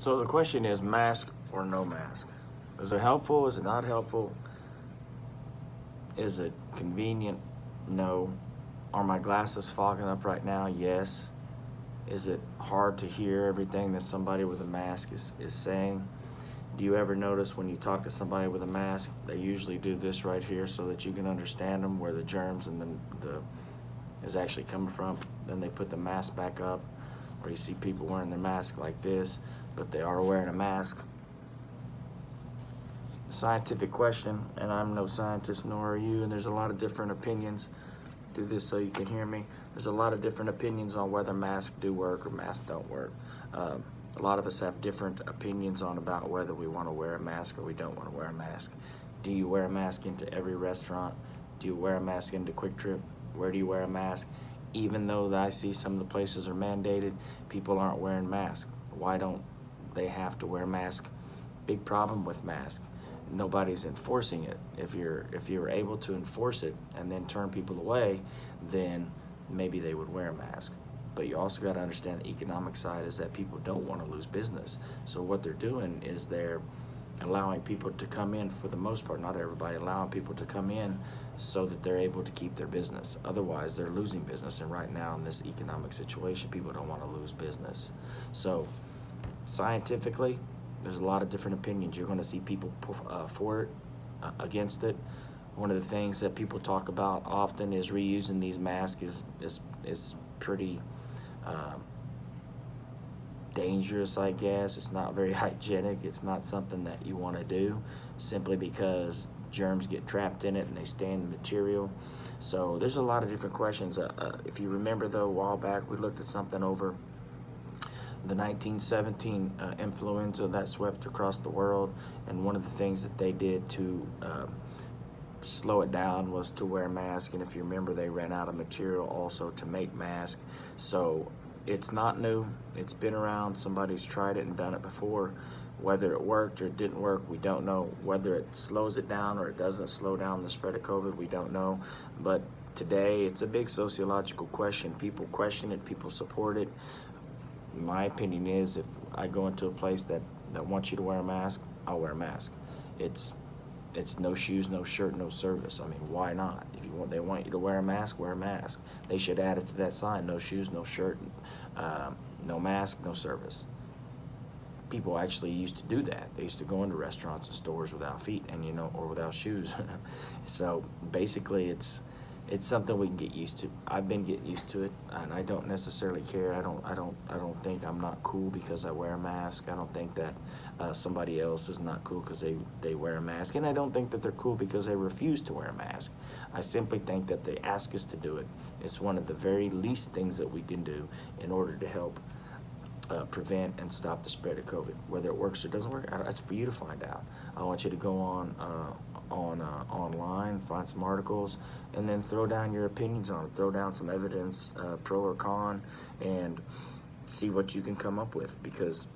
So the question is mask or no mask? Is it helpful? Is it not helpful? Is it convenient? No. Are my glasses fogging up right now? Yes. Is it hard to hear everything that somebody with a mask is saying? Do you ever notice when you talk to somebody with a mask, they usually do this right here so that you can understand them, where the germs and the is actually coming from? Then they put the mask back up, or you see people wearing their mask like this, but they are wearing a mask. Scientific question, and I'm no scientist, nor are you, and there's a lot of different opinions. Do this so you can hear me. There's a lot of different opinions on whether masks do work or masks don't work. A lot of us have different opinions on about whether we want to wear a mask or we don't want to wear a mask. Do you wear a mask into every restaurant? Do you wear a mask into Quick Trip? Where do you wear a mask? Even though I see some of the places are mandated, people aren't wearing masks. Why don't they have to wear masks? Big problem with masks. Nobody's enforcing it. If you're able to enforce it and then turn people away, then maybe they would wear a mask. But you also got to understand the economic side is that people don't want to lose business. So what they're doing is they're allowing people to come in, for the most part, not everybody, allowing people to come in so that they're able to keep their business. Otherwise, they're losing business. And right now in this economic situation, people don't want to lose business. So scientifically, there's a lot of different opinions. You're going to see people for it, against it. One of the things that people talk about often is reusing these masks is pretty dangerous, I guess. It's not very hygienic. It's not something that you want to do, simply because germs get trapped in it and they stain the material. So there's a lot of different questions. If you remember, though, a while back we looked at something over the 1917 influenza that swept across the world, and one of the things that they did to slow it down was to wear masks. And if you remember, they ran out of material also to make masks. So it's not new. It's been around. Somebody's tried it and done it before. Whether it worked or it didn't work, we don't know. Whether it slows it down or it doesn't slow down the spread of COVID, we don't know. But today, it's a big sociological question. People question it. People support it. My opinion is, if I go into a place that wants you to wear a mask, I'll wear a mask. It's no shoes, no shirt, no service. I mean, why not? If they want you to wear a mask, wear a mask. They should add it to that sign: no shoes, no shirt, no mask, no service. People actually used to do that. They used to go into restaurants and stores without feet, and or without shoes. So basically, it's something we can get used to. I've been getting used to it, and I don't necessarily care. I don't think I'm not cool because I wear a mask. I don't think that somebody else is not cool because they wear a mask, and I don't think that they're cool because they refuse to wear a mask. I simply think that they ask us to do it. It's one of the very least things that we can do in order to help prevent and stop the spread of COVID. Whether it works or doesn't work, that's for you to find out. I want you to go on online, find some articles, and then throw down your opinions on it. Throw down some evidence, pro or con, and see what you can come up with, because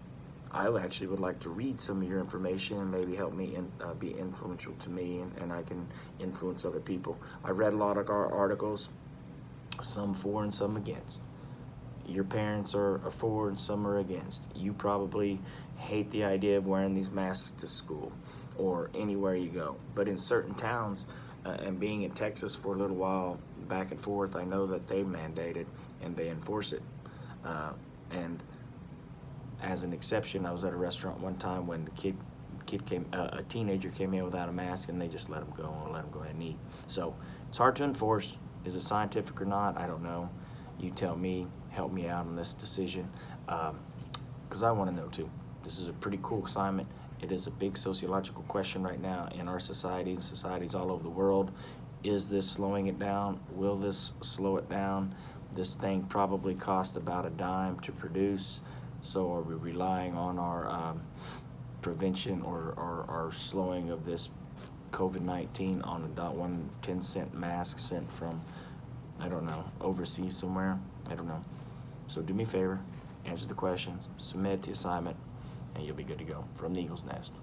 I actually would like to read some of your information and maybe help me be influential to me, and I can influence other people. I read a lot of our articles, some for and some against. Your parents are for and some are against. You probably hate the idea of wearing these masks to school or anywhere you go. But in certain towns, and being in Texas for a little while, back and forth, I know that they mandate it and they enforce it. And as an exception, I was at a restaurant one time when a teenager came in without a mask, and they just let him go and let him go ahead and eat. So it's hard to enforce. Is it scientific or not? I don't know. You tell me. Help me out on this decision, because I want to know too. This is a pretty cool assignment. It is a big sociological question right now in our society and societies all over the world. Is this slowing it down? Will this slow it down? This thing probably cost about a dime to produce. So are we relying on our prevention or our slowing of this COVID-19 on a 1 10-cent mask sent from, I don't know, overseas somewhere? I don't know. So do me a favor, answer the questions, submit the assignment, and you'll be good to go. From the Eagle's Nest.